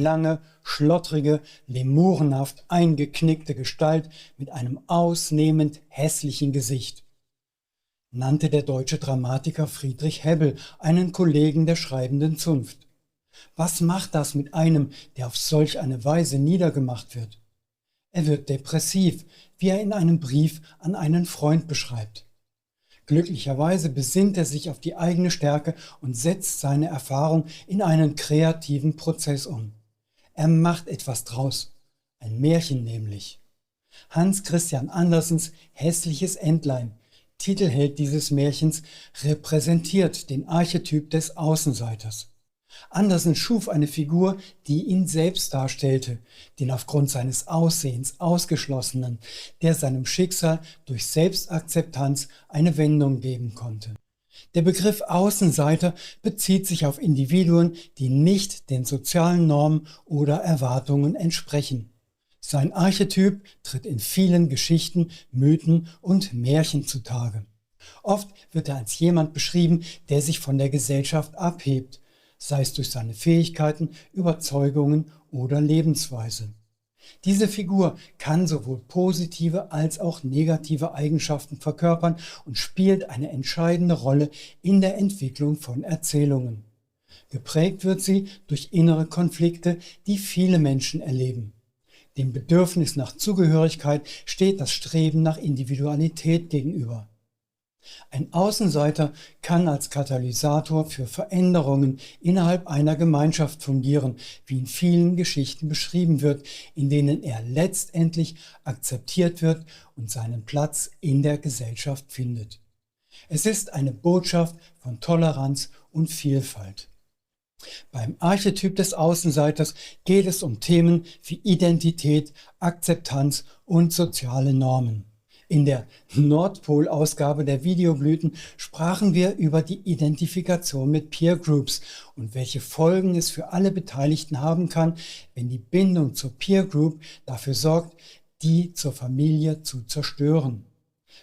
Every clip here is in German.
lange, schlottrige, lemurenhaft eingeknickte Gestalt mit einem ausnehmend hässlichen Gesicht, nannte der deutsche Dramatiker Friedrich Hebbel einen Kollegen der schreibenden Zunft. Was macht das mit einem, der auf solch eine Weise niedergemacht wird? Er wird depressiv, wie er in einem Brief an einen Freund beschreibt. Glücklicherweise besinnt er sich auf die eigene Stärke und setzt seine Erfahrung in einen kreativen Prozess um. Er macht etwas draus, ein Märchen nämlich. Hans Christian Andersens Hässliches Entlein, Titelheld dieses Märchens, repräsentiert den Archetyp des Außenseiters. Andersen schuf eine Figur, die ihn selbst darstellte, den aufgrund seines Aussehens Ausgeschlossenen, der seinem Schicksal durch Selbstakzeptanz eine Wendung geben konnte. Der Begriff Außenseiter bezieht sich auf Individuen, die nicht den sozialen Normen oder Erwartungen entsprechen. Sein Archetyp tritt in vielen Geschichten, Mythen und Märchen zutage. Oft wird er als jemand beschrieben, der sich von der Gesellschaft abhebt, sei es durch seine Fähigkeiten, Überzeugungen oder Lebensweise. Diese Figur kann sowohl positive als auch negative Eigenschaften verkörpern und spielt eine entscheidende Rolle in der Entwicklung von Erzählungen. Geprägt wird sie durch innere Konflikte, die viele Menschen erleben. Dem Bedürfnis nach Zugehörigkeit steht das Streben nach Individualität gegenüber. Ein Außenseiter kann als Katalysator für Veränderungen innerhalb einer Gemeinschaft fungieren, wie in vielen Geschichten beschrieben wird, in denen er letztendlich akzeptiert wird und seinen Platz in der Gesellschaft findet. Es ist eine Botschaft von Toleranz und Vielfalt. Beim Archetyp des Außenseiters geht es um Themen wie Identität, Akzeptanz und soziale Normen. In der Nordpol-Ausgabe der Videoblüten sprachen wir über die Identifikation mit Peer Groups und welche Folgen es für alle Beteiligten haben kann, wenn die Bindung zur Peer Group dafür sorgt, die zur Familie zu zerstören.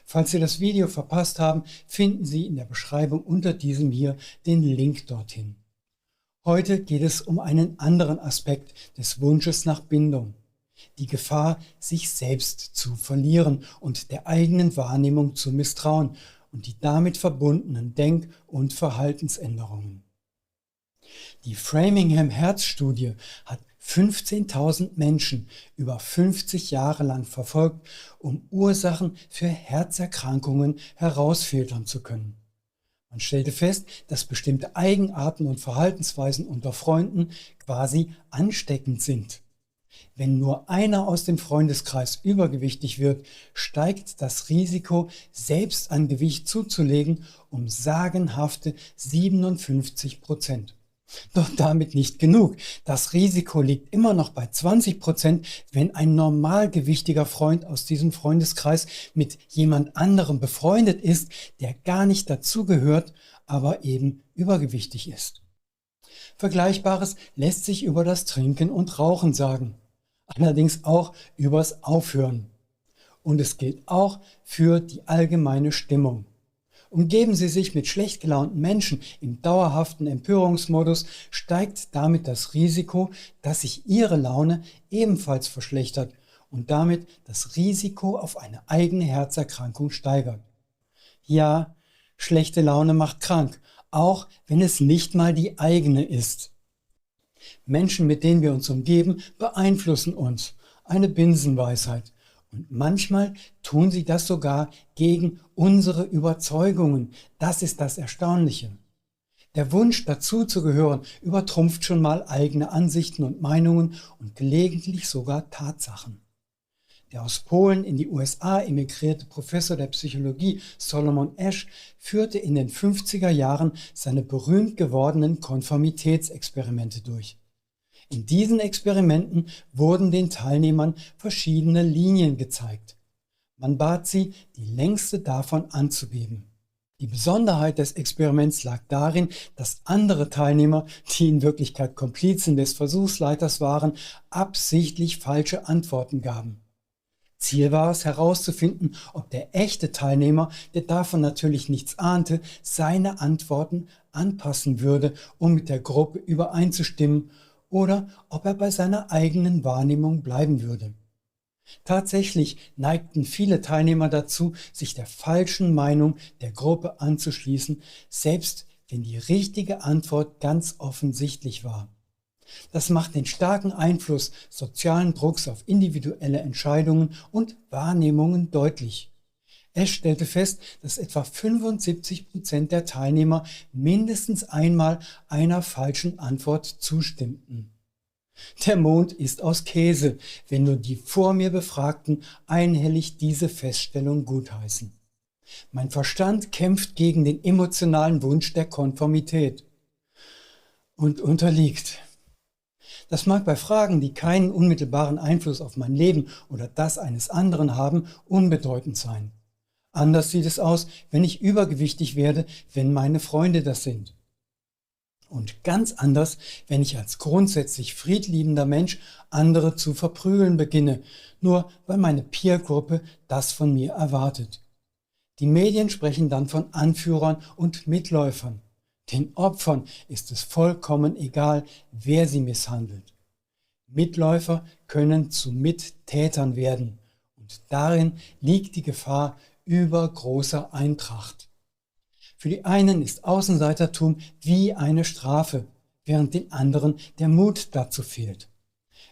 Falls Sie das Video verpasst haben, finden Sie in der Beschreibung unter diesem hier den Link dorthin. Heute geht es um einen anderen Aspekt des Wunsches nach Bindung. Die Gefahr, sich selbst zu verlieren und der eigenen Wahrnehmung zu misstrauen und die damit verbundenen Denk- und Verhaltensänderungen. Die Framingham Herzstudie hat 15.000 Menschen über 50 Jahre lang verfolgt, um Ursachen für Herzerkrankungen herausfiltern zu können. Man stellte fest, dass bestimmte Eigenarten und Verhaltensweisen unter Freunden quasi ansteckend sind. Wenn nur einer aus dem Freundeskreis übergewichtig wird, steigt das Risiko, selbst an Gewicht zuzulegen, um sagenhafte 57%. Doch damit nicht genug. Das Risiko liegt immer noch bei 20%, wenn ein normalgewichtiger Freund aus diesem Freundeskreis mit jemand anderem befreundet ist, der gar nicht dazugehört, aber eben übergewichtig ist. Vergleichbares lässt sich über das Trinken und Rauchen sagen. Allerdings auch übers Aufhören. Und es gilt auch für die allgemeine Stimmung. Umgeben Sie sich mit schlecht gelaunten Menschen im dauerhaften Empörungsmodus, steigt damit das Risiko, dass sich Ihre Laune ebenfalls verschlechtert und damit das Risiko auf eine eigene Herzerkrankung steigert. Ja, schlechte Laune macht krank, auch wenn es nicht mal die eigene ist. Menschen, mit denen wir uns umgeben, beeinflussen uns. Eine Binsenweisheit. Und manchmal tun sie das sogar gegen unsere Überzeugungen. Das ist das Erstaunliche. Der Wunsch, dazuzugehören, übertrumpft schon mal eigene Ansichten und Meinungen und gelegentlich sogar Tatsachen. Der aus Polen in die USA emigrierte Professor der Psychologie Solomon Asch führte in den 50er Jahren seine berühmt gewordenen Konformitätsexperimente durch. In diesen Experimenten wurden den Teilnehmern verschiedene Linien gezeigt. Man bat sie, die längste davon anzugeben. Die Besonderheit des Experiments lag darin, dass andere Teilnehmer, die in Wirklichkeit Komplizen des Versuchsleiters waren, absichtlich falsche Antworten gaben. Ziel war es herauszufinden, ob der echte Teilnehmer, der davon natürlich nichts ahnte, seine Antworten anpassen würde, um mit der Gruppe übereinzustimmen oder ob er bei seiner eigenen Wahrnehmung bleiben würde. Tatsächlich neigten viele Teilnehmer dazu, sich der falschen Meinung der Gruppe anzuschließen, selbst wenn die richtige Antwort ganz offensichtlich war. Das macht den starken Einfluss sozialen Drucks auf individuelle Entscheidungen und Wahrnehmungen deutlich. Es stellte fest, dass etwa 75% der Teilnehmer mindestens einmal einer falschen Antwort zustimmten. Der Mond ist aus Käse, wenn nur die vor mir Befragten einhellig diese Feststellung gutheißen. Mein Verstand kämpft gegen den emotionalen Wunsch der Konformität und unterliegt. Das mag bei Fragen, die keinen unmittelbaren Einfluss auf mein Leben oder das eines anderen haben, unbedeutend sein. Anders sieht es aus, wenn ich übergewichtig werde, wenn meine Freunde das sind. Und ganz anders, wenn ich als grundsätzlich friedliebender Mensch andere zu verprügeln beginne, nur weil meine Peergruppe das von mir erwartet. Die Medien sprechen dann von Anführern und Mitläufern. Den Opfern ist es vollkommen egal, wer sie misshandelt. Mitläufer können zu Mittätern werden und darin liegt die Gefahr übergroßer Eintracht. Für die einen ist Außenseitertum wie eine Strafe, während den anderen der Mut dazu fehlt.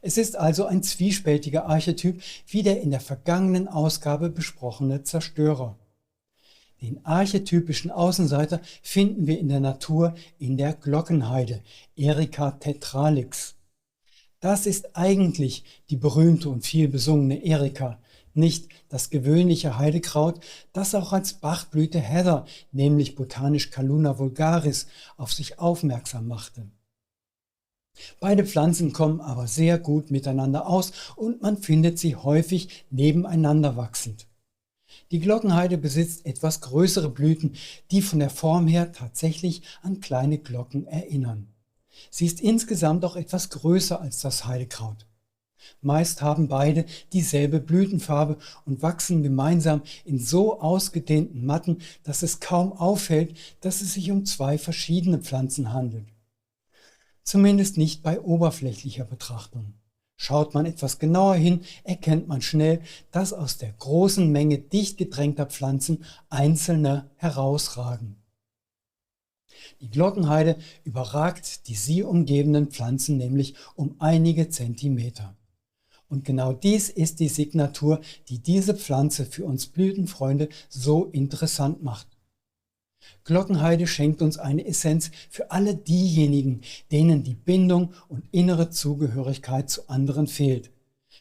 Es ist also ein zwiespältiger Archetyp wie der in der vergangenen Ausgabe besprochene Zerstörer. Den archetypischen Außenseiter finden wir in der Natur in der Glockenheide, Erica tetralix. Das ist eigentlich die berühmte und viel besungene Erika, nicht das gewöhnliche Heidekraut, das auch als Bachblüte Heather, nämlich botanisch Calluna vulgaris, auf sich aufmerksam machte. Beide Pflanzen kommen aber sehr gut miteinander aus und man findet sie häufig nebeneinander wachsend. Die Glockenheide besitzt etwas größere Blüten, die von der Form her tatsächlich an kleine Glocken erinnern. Sie ist insgesamt auch etwas größer als das Heidekraut. Meist haben beide dieselbe Blütenfarbe und wachsen gemeinsam in so ausgedehnten Matten, dass es kaum auffällt, dass es sich um zwei verschiedene Pflanzen handelt. Zumindest nicht bei oberflächlicher Betrachtung. Schaut man etwas genauer hin, erkennt man schnell, dass aus der großen Menge dicht gedrängter Pflanzen einzelne herausragen. Die Glockenheide überragt die sie umgebenden Pflanzen nämlich um einige Zentimeter. Und genau dies ist die Signatur, die diese Pflanze für uns Blütenfreunde so interessant macht. Glockenheide schenkt uns eine Essenz für alle diejenigen, denen die Bindung und innere Zugehörigkeit zu anderen fehlt.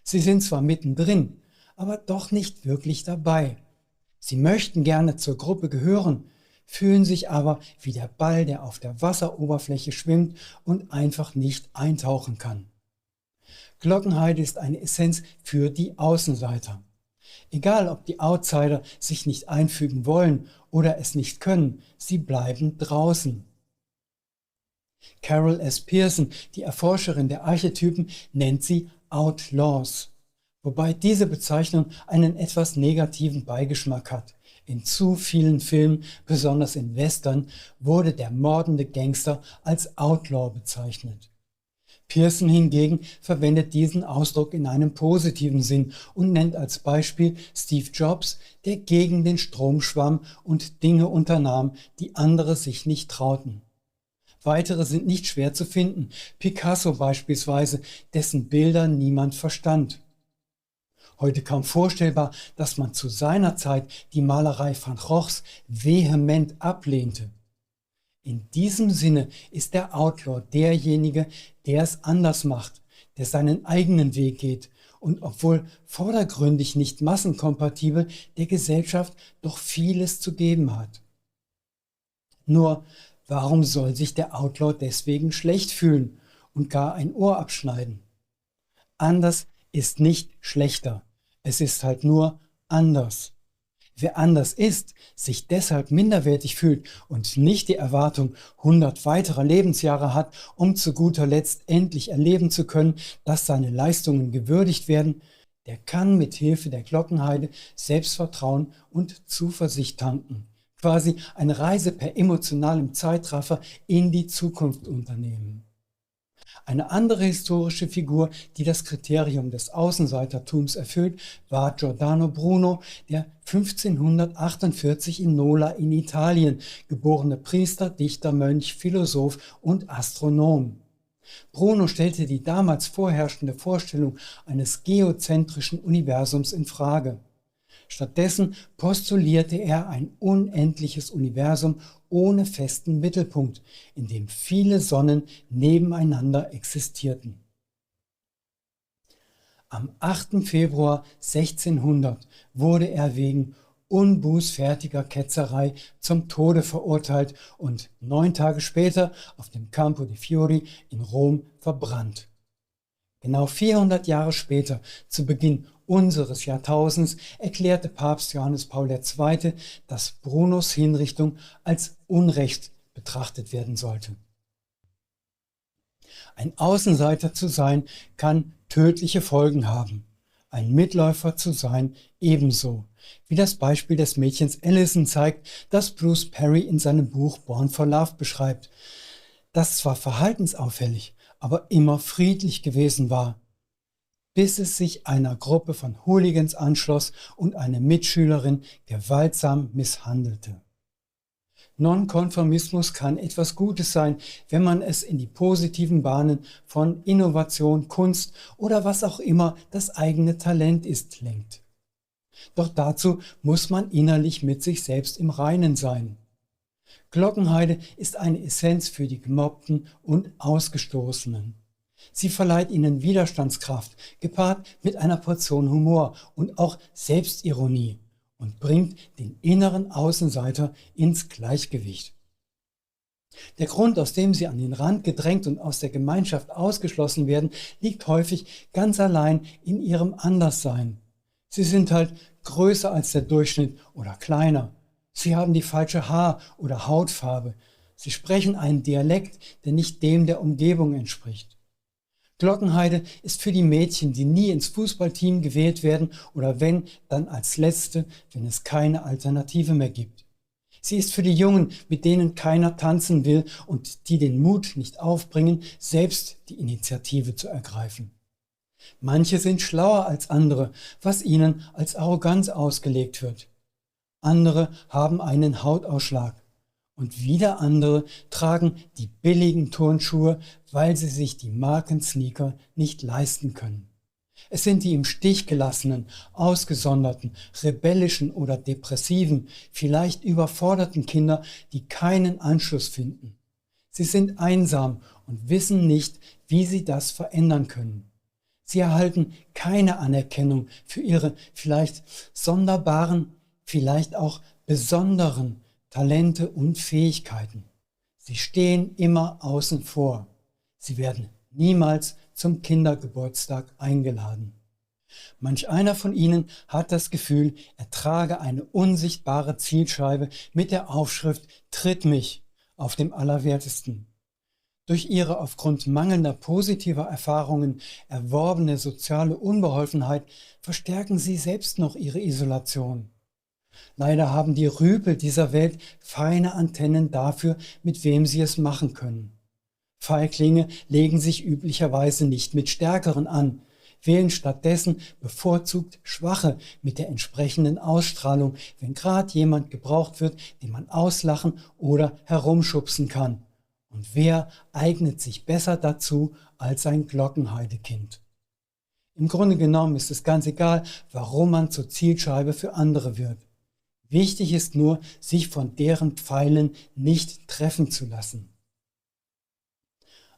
Sie sind zwar mittendrin, aber doch nicht wirklich dabei. Sie möchten gerne zur Gruppe gehören, fühlen sich aber wie der Ball, der auf der Wasseroberfläche schwimmt und einfach nicht eintauchen kann. Glockenheide ist eine Essenz für die Außenseiter. Egal, ob die Outsider sich nicht einfügen wollen oder es nicht können, sie bleiben draußen. Carol S. Pearson, die Erforscherin der Archetypen, nennt sie Outlaws, wobei diese Bezeichnung einen etwas negativen Beigeschmack hat. In zu vielen Filmen, besonders in Western, wurde der mordende Gangster als Outlaw bezeichnet. Pearson hingegen verwendet diesen Ausdruck in einem positiven Sinn und nennt als Beispiel Steve Jobs, der gegen den Strom schwamm und Dinge unternahm, die andere sich nicht trauten. Weitere sind nicht schwer zu finden, Picasso beispielsweise, dessen Bilder niemand verstand. Heute kaum vorstellbar, dass man zu seiner Zeit die Malerei van Goghs vehement ablehnte. In diesem Sinne ist der Outlaw derjenige, der es anders macht, der seinen eigenen Weg geht und obwohl vordergründig nicht massenkompatibel, der Gesellschaft doch vieles zu geben hat. Nur, warum soll sich der Outlaw deswegen schlecht fühlen und gar ein Ohr abschneiden? Anders ist nicht schlechter, es ist halt nur anders. Wer anders ist, sich deshalb minderwertig fühlt und nicht die Erwartung 100 weiterer Lebensjahre hat, um zu guter Letzt endlich erleben zu können, dass seine Leistungen gewürdigt werden, der kann mit Hilfe der Glockenheide Selbstvertrauen und Zuversicht tanken. Quasi eine Reise per emotionalem Zeitraffer in die Zukunft unternehmen. Eine andere historische Figur, die das Kriterium des Außenseitertums erfüllt, war Giordano Bruno, der 1548 in Nola in Italien geborene Priester, Dichter, Mönch, Philosoph und Astronom. Bruno stellte die damals vorherrschende Vorstellung eines geozentrischen Universums in Frage. Stattdessen postulierte er ein unendliches Universum ohne festen Mittelpunkt, in dem viele Sonnen nebeneinander existierten. Am 8. Februar 1600 wurde er wegen unbußfertiger Ketzerei zum Tode verurteilt und 9 Tage später auf dem Campo dei Fiori in Rom verbrannt. Genau 400 Jahre später, zu Beginn unseres Jahrtausends, erklärte Papst Johannes Paul II., dass Brunos Hinrichtung als Unrecht betrachtet werden sollte. Ein Außenseiter zu sein, kann tödliche Folgen haben. Ein Mitläufer zu sein ebenso, wie das Beispiel des Mädchens Allison zeigt, das Bruce Perry in seinem Buch Born for Love beschreibt, das zwar verhaltensauffällig, aber immer friedlich gewesen war, bis es sich einer Gruppe von Hooligans anschloss und eine Mitschülerin gewaltsam misshandelte. Nonkonformismus kann etwas Gutes sein, wenn man es in die positiven Bahnen von Innovation, Kunst oder was auch immer das eigene Talent ist, lenkt. Doch dazu muss man innerlich mit sich selbst im Reinen sein. Glockenheide ist eine Essenz für die Gemobbten und Ausgestoßenen. Sie verleiht ihnen Widerstandskraft, gepaart mit einer Portion Humor und auch Selbstironie und bringt den inneren Außenseiter ins Gleichgewicht. Der Grund, aus dem sie an den Rand gedrängt und aus der Gemeinschaft ausgeschlossen werden, liegt häufig ganz allein in ihrem Anderssein. Sie sind halt größer als der Durchschnitt oder kleiner. Sie haben die falsche Haar- oder Hautfarbe. Sie sprechen einen Dialekt, der nicht dem der Umgebung entspricht. Glockenheide ist für die Mädchen, die nie ins Fußballteam gewählt werden oder wenn, dann als Letzte, wenn es keine Alternative mehr gibt. Sie ist für die Jungen, mit denen keiner tanzen will und die den Mut nicht aufbringen, selbst die Initiative zu ergreifen. Manche sind schlauer als andere, was ihnen als Arroganz ausgelegt wird. Andere haben einen Hautausschlag. Und wieder andere tragen die billigen Turnschuhe, weil sie sich die Markensneaker nicht leisten können. Es sind die im Stich gelassenen, ausgesonderten, rebellischen oder depressiven, vielleicht überforderten Kinder, die keinen Anschluss finden. Sie sind einsam und wissen nicht, wie sie das verändern können. Sie erhalten keine Anerkennung für ihre vielleicht sonderbaren, vielleicht auch besonderen Talente und Fähigkeiten. Sie stehen immer außen vor. Sie werden niemals zum Kindergeburtstag eingeladen. Manch einer von ihnen hat das Gefühl, er trage eine unsichtbare Zielscheibe mit der Aufschrift „Tritt mich" auf dem Allerwertesten. Durch ihre aufgrund mangelnder positiver Erfahrungen erworbene soziale Unbeholfenheit verstärken sie selbst noch ihre Isolation. Leider haben die Rüpel dieser Welt feine Antennen dafür, mit wem sie es machen können. Feiglinge legen sich üblicherweise nicht mit Stärkeren an, wählen stattdessen bevorzugt Schwache mit der entsprechenden Ausstrahlung, wenn gerade jemand gebraucht wird, den man auslachen oder herumschubsen kann. Und wer eignet sich besser dazu als ein Glockenheidekind? Im Grunde genommen ist es ganz egal, warum man zur Zielscheibe für andere wird. Wichtig ist nur, sich von deren Pfeilen nicht treffen zu lassen.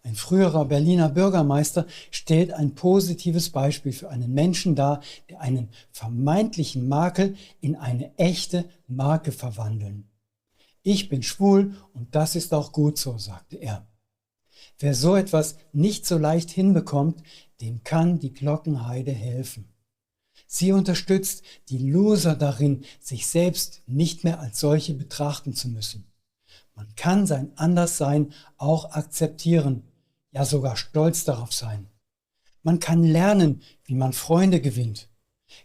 Ein früherer Berliner Bürgermeister stellt ein positives Beispiel für einen Menschen dar, der einen vermeintlichen Makel in eine echte Marke verwandeln. Ich bin schwul und das ist auch gut so, sagte er. Wer so etwas nicht so leicht hinbekommt, dem kann die Glockenheide helfen. Sie unterstützt die Loser darin, sich selbst nicht mehr als solche betrachten zu müssen. Man kann sein Anderssein auch akzeptieren, ja sogar stolz darauf sein. Man kann lernen, wie man Freunde gewinnt.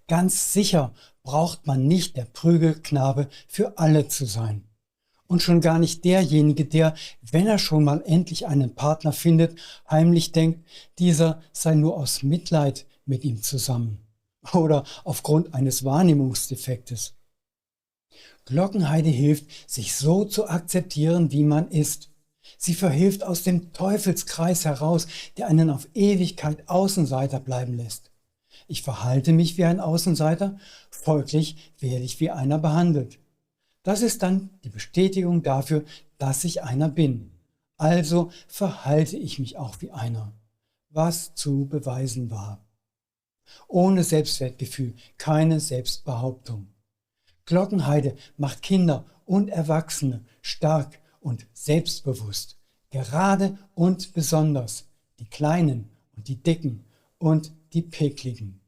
Ganz sicher braucht man nicht der Prügelknabe für alle zu sein. Und schon gar nicht derjenige, der, wenn er schon mal endlich einen Partner findet, heimlich denkt, dieser sei nur aus Mitleid mit ihm zusammen oder aufgrund eines Wahrnehmungsdefektes. Glockenheide hilft, sich so zu akzeptieren, wie man ist. Sie verhilft aus dem Teufelskreis heraus, der einen auf Ewigkeit Außenseiter bleiben lässt. Ich verhalte mich wie ein Außenseiter, folglich werde ich wie einer behandelt. Das ist dann die Bestätigung dafür, dass ich einer bin. Also verhalte ich mich auch wie einer, was zu beweisen war. Ohne Selbstwertgefühl keine Selbstbehauptung. Glockenheide macht Kinder und Erwachsene stark und selbstbewusst, gerade und besonders die Kleinen und die Dicken und die Pickligen.